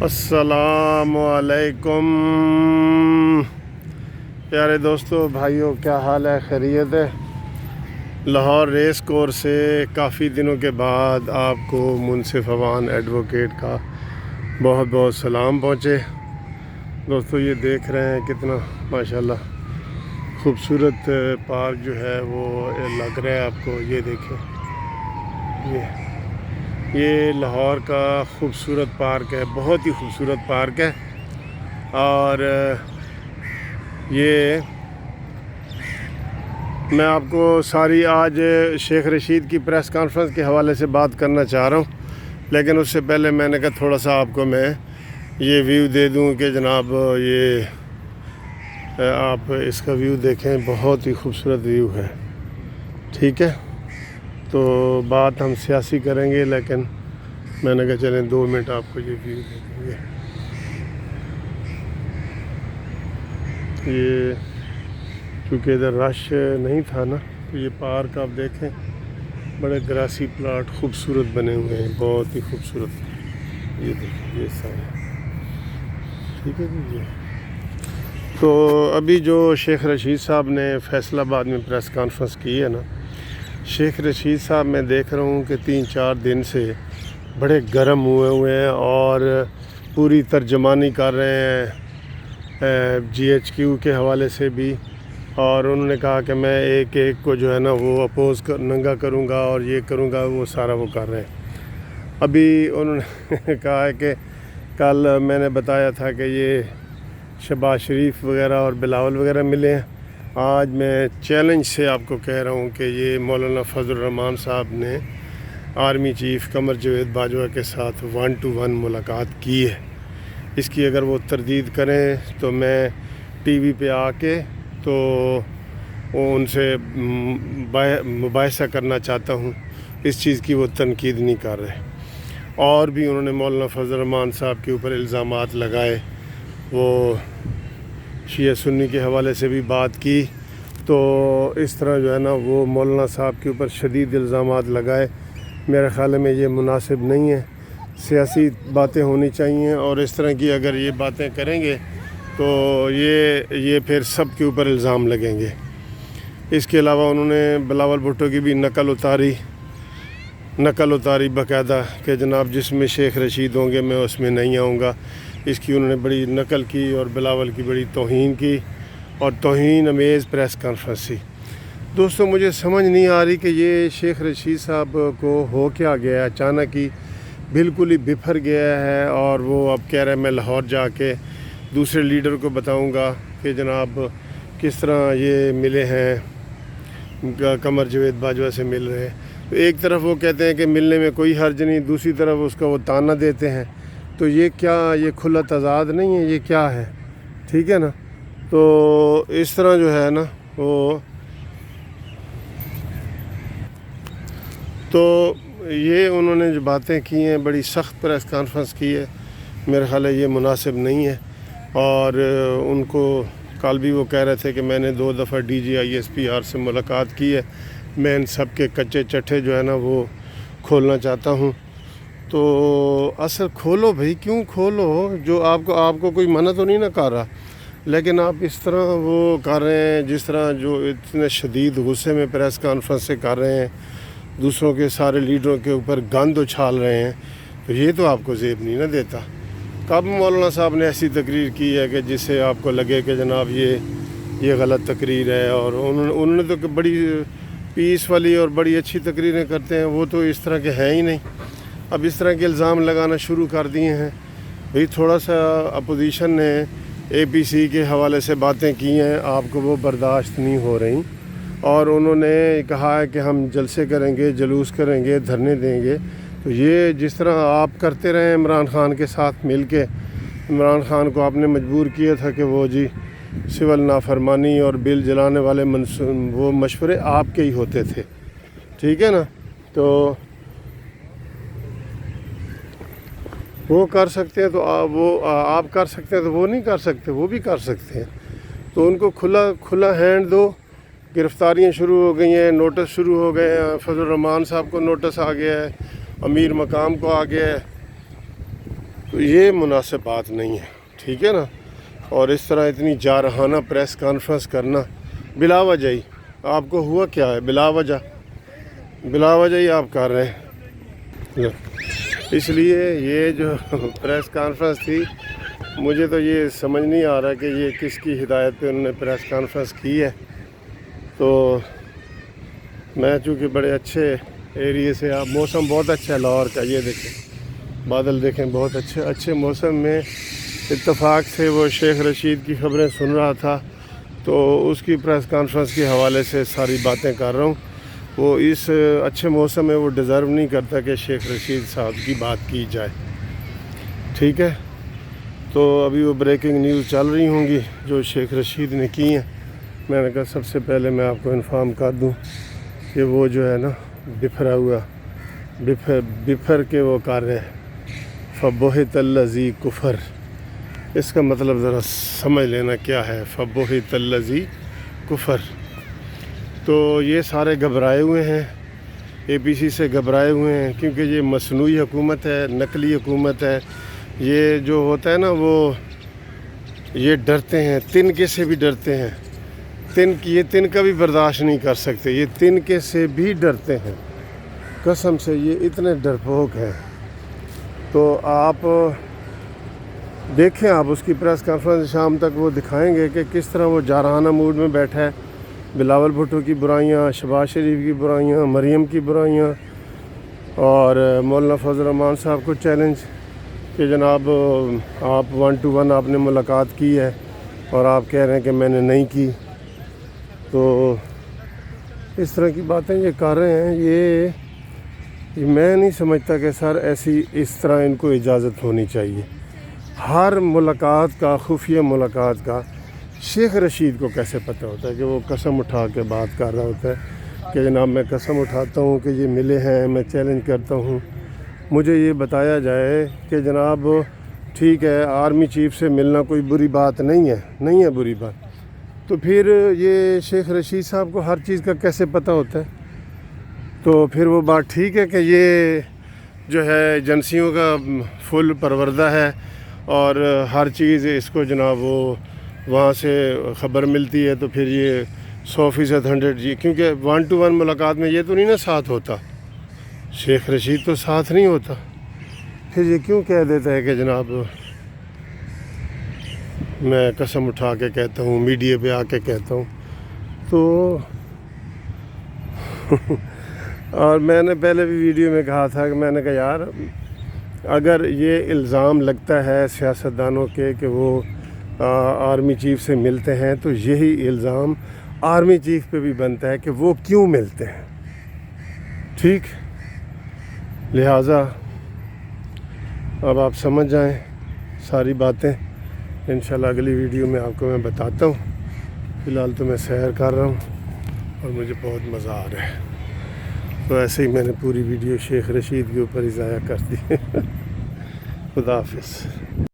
السلام علیکم پیارے دوستو بھائیوں، کیا حال ہے؟ خیریت ہے؟ لاہور ریس کورس سے کافی دنوں کے بعد آپ کو منصف اوان ایڈوکیٹ کا بہت بہت سلام پہنچے۔ دوستو یہ دیکھ رہے ہیں کتنا ماشاءاللہ خوبصورت پارک جو ہے وہ لگ رہا ہے آپ کو۔ یہ دیکھیں، یہ لاہور کا خوبصورت پارک ہے، بہت ہی خوبصورت پارک ہے۔ اور یہ میں آپ کو ساری آج شیخ رشید کی پریس کانفرنس کے حوالے سے بات کرنا چاہ رہا ہوں، لیکن اس سے پہلے میں نے کہا تھوڑا سا آپ کو میں یہ ویو دے دوں کہ جناب یہ آپ اس کا ویو دیکھیں، بہت ہی خوبصورت ویو ہے۔ ٹھیک ہے، تو بات ہم سیاسی کریں گے، لیکن میں نے کہا چلیں 2 منٹ آپ کو یہ ویو دے دیں گے۔ یہ چونکہ ادھر رش نہیں تھا نا، تو یہ پارک آپ دیکھیں، بڑے گراسی پلاٹ خوبصورت بنے ہوئے ہیں، بہت ہی خوبصورت۔ یہ دیکھیں، یہ سارے ٹھیک ہے جی۔ تو ابھی جو شیخ رشید صاحب نے فیصل آباد میں پریس کانفرنس کی ہے نا، شیخ رشید صاحب میں دیکھ رہا ہوں کہ 3-4 دن سے بڑے گرم ہوئے ہیں اور پوری ترجمانی کر رہے ہیں GHQ کے حوالے سے بھی، اور انہوں نے کہا کہ میں ایک کو جو ہے نا وہ اپوز ننگا کروں گا اور یہ کروں گا، وہ سارا وہ کر رہے ہیں۔ ابھی انہوں نے کہا ہے کہ کل میں نے بتایا تھا کہ یہ شہباز شریف وغیرہ اور بلاول وغیرہ ملے ہیں۔ آج میں چیلنج سے آپ کو کہہ رہا ہوں کہ یہ مولانا فضل الرحمان صاحب نے آرمی چیف قمر جاوید باجوہ کے ساتھ 1 to 1 ملاقات کی ہے۔ اس کی اگر وہ تردید کریں تو میں ٹی وی پہ آ کے تو ان سے مباحثہ کرنا چاہتا ہوں۔ اس چیز کی وہ تنقید نہیں کر رہے۔ اور بھی انہوں نے مولانا فضل الرحمان صاحب کے اوپر الزامات لگائے، وہ شیعہ سنی کے حوالے سے بھی بات کی، تو اس طرح جو ہے نا وہ مولانا صاحب کے اوپر شدید الزامات لگائے۔ میرے خیال میں یہ مناسب نہیں ہے، سیاسی باتیں ہونی چاہیے، اور اس طرح کی اگر یہ باتیں کریں گے تو یہ پھر سب کے اوپر الزام لگیں گے۔ اس کے علاوہ انہوں نے بلاول بھٹو کی بھی نقل اتاری باقاعدہ کہ جناب جس میں شیخ رشید ہوں گے میں اس میں نہیں آؤں گا۔ اس کی انہوں نے بڑی نقل کی اور بلاول کی بڑی توہین کی، اور توہین امیز پریس کانفرنس تھی۔ دوستو مجھے سمجھ نہیں آ رہی کہ یہ شیخ رشید صاحب کو ہو کیا گیا ہے، اچانک ہی بالکل ہی بفر گیا ہے، اور وہ اب کہہ رہے ہیں میں لاہور جا کے دوسرے لیڈر کو بتاؤں گا کہ جناب کس طرح یہ ملے ہیں، قمر جاوید باجوہ سے مل رہے ہیں۔ تو ایک طرف وہ کہتے ہیں کہ ملنے میں کوئی حرج نہیں، دوسری طرف اس کا وہ تانا دیتے ہیں۔ تو یہ کیا، یہ کھلا تضاد نہیں ہے؟ یہ کیا ہے؟ ٹھیک ہے نا؟ تو اس طرح جو ہے نا وہ، تو یہ انہوں نے جو باتیں کی ہیں، بڑی سخت پریس کانفرنس کی ہے، میرے خیال ہے یہ مناسب نہیں ہے۔ اور ان کو کل بھی وہ کہہ رہے تھے کہ میں نے 2 دفعہ DGISPR سے ملاقات کی ہے، میں ان سب کے کچے چٹھے جو ہے نا وہ کھولنا چاہتا ہوں۔ تو اصل کھولو بھائی، کیوں کھولو؟ جو آپ کو کوئی منع تو نہیں نہ کر رہا، لیکن آپ اس طرح وہ کر رہے ہیں، جس طرح جو اتنے شدید غصے میں پریس کانفرنس سے کر رہے ہیں، دوسروں کے سارے لیڈروں کے اوپر گند اچھال رہے ہیں، تو یہ تو آپ کو زیب نہیں نہ دیتا۔ کب مولانا صاحب نے ایسی تقریر کی ہے کہ جس سے آپ کو لگے کہ جناب یہ غلط تقریر ہے؟ اور انہوں نے تو بڑی پیس والی اور بڑی اچھی تقریریں کرتے ہیں، وہ تو اس طرح کے ہیں ہی نہیں۔ اب اس طرح کے الزام لگانا شروع کر دیے ہیں۔ بھئی تھوڑا سا اپوزیشن نے APC کے حوالے سے باتیں کی ہیں، آپ کو وہ برداشت نہیں ہو رہی، اور انہوں نے کہا ہے کہ ہم جلسے کریں گے، جلوس کریں گے، دھرنے دیں گے۔ تو یہ جس طرح آپ کرتے رہے عمران خان کے ساتھ مل کے، عمران خان کو آپ نے مجبور کیا تھا کہ وہ جی سول نافرمانی اور بل جلانے والے وہ مشورے آپ کے ہی ہوتے تھے، ٹھیک ہے نا؟ تو وہ کر سکتے ہیں تو آپ کر سکتے ہیں، تو وہ نہیں کر سکتے، وہ بھی کر سکتے ہیں۔ تو ان کو کھلا ہینڈ دو۔ گرفتاریاں شروع ہو گئی ہیں، نوٹس شروع ہو گئے ہیں، فضل الرحمان صاحب کو نوٹس آ گیا ہے، امیر مقام کو آ گیا ہے، تو یہ مناسب بات نہیں ہے، ٹھیک ہے نا۔ اور اس طرح اتنی جارحانہ پریس کانفرنس کرنا بلا وجہ ہی، آپ کو ہوا کیا ہے؟ بلا وجہ ہی آپ کر رہے ہیں۔ اس لیے یہ جو پریس کانفرنس تھی، مجھے تو یہ سمجھ نہیں آ رہا کہ یہ کس کی ہدایت پہ انہوں نے پریس کانفرنس کی ہے۔ تو میں چونکہ بڑے اچھے ایریے سے، آپ موسم بہت اچھا ہے لاہور کا، یہ دیکھیں بادل دیکھیں بہت اچھے موسم میں اتفاق سے وہ شیخ رشید کی خبریں سن رہا تھا، تو اس کی پریس کانفرنس کے حوالے سے ساری باتیں کر رہا ہوں۔ وہ اس اچھے موسم میں وہ ڈیزرو نہیں کرتا کہ شیخ رشید صاحب کی بات کی جائے، ٹھیک ہے۔ تو ابھی وہ بریکنگ نیوز چل رہی ہوں گی جو شیخ رشید نے کی ہیں۔ میں نے کہا سب سے پہلے میں آپ کو انفارم کر دوں کہ وہ جو ہے نا بکھرا ہوا بفر کے وہ کر رہے ہیں، فبہت الذی کفر۔ اس کا مطلب ذرا سمجھ لینا کیا ہے، فبہت الذی کفر۔ تو یہ سارے گھبرائے ہوئے ہیں، اے پی سی سے گھبرائے ہوئے ہیں، کیونکہ یہ مصنوعی حکومت ہے، نقلی حکومت ہے۔ یہ جو ہوتا ہے نا، وہ یہ ڈرتے ہیں، تنکے سے بھی ڈرتے ہیں، یہ تنکا بھی برداشت نہیں کر سکتے، یہ تنکے سے بھی ڈرتے ہیں، قسم سے یہ اتنے ڈرپوک ہیں۔ تو آپ دیکھیں، آپ اس کی پریس کانفرنس شام تک وہ دکھائیں گے کہ کس طرح وہ جارحانہ موڈ میں بیٹھا ہے۔ بلاول بھٹو کی برائیاں، شہباز شریف کی برائیاں، مریم کی برائیاں، اور مولانا فضل الرحمان صاحب کو چیلنج کہ جناب آپ 1 to 1 آپ نے ملاقات کی ہے اور آپ کہہ رہے ہیں کہ میں نے نہیں کی۔ تو اس طرح کی باتیں یہ کر رہے ہیں، یہ میں نہیں سمجھتا کہ سر اس طرح ان کو اجازت ہونی چاہیے۔ ہر ملاقات کا، خفیہ ملاقات کا شیخ رشید کو کیسے پتہ ہوتا ہے کہ وہ قسم اٹھا کے بات کر رہا ہوتا ہے کہ جناب میں قسم اٹھاتا ہوں کہ یہ ملے ہیں، میں چیلنج کرتا ہوں۔ مجھے یہ بتایا جائے کہ جناب ٹھیک ہے، آرمی چیف سے ملنا کوئی بری بات نہیں ہے بری بات، تو پھر یہ شیخ رشید صاحب کو ہر چیز کا کیسے پتہ ہوتا ہے؟ تو پھر وہ بات ٹھیک ہے کہ یہ جو ہے ایجنسیوں کا فل پروردہ ہے اور ہر چیز اس کو جناب وہ وہاں سے خبر ملتی ہے، تو پھر یہ 100% 100 جی، کیونکہ 1 to 1 ملاقات میں یہ تو نہیں نا ساتھ ہوتا، شیخ رشید تو ساتھ نہیں ہوتا، پھر یہ کیوں کہہ دیتا ہے کہ جناب میں قسم اٹھا کے کہتا ہوں، میڈیا پہ آ کے کہتا ہوں۔ تو اور میں نے پہلے بھی ویڈیو میں کہا تھا کہ میں نے کہا یار اگر یہ الزام لگتا ہے سیاستدانوں کے کہ وہ آرمی چیف سے ملتے ہیں، تو یہی الزام آرمی چیف پہ بھی بنتا ہے کہ وہ کیوں ملتے ہیں، ٹھیک؟ لہٰذا اب آپ سمجھ جائیں ساری باتیں۔ انشاءاللہ اگلی ویڈیو میں آپ کو میں بتاتا ہوں۔ فی الحال تو میں سیر کر رہا ہوں اور مجھے بہت مزہ آ رہا ہے، تو ایسے ہی میں نے پوری ویڈیو شیخ رشید کے اوپر ہی ضائع کر دی۔ خدا حافظ۔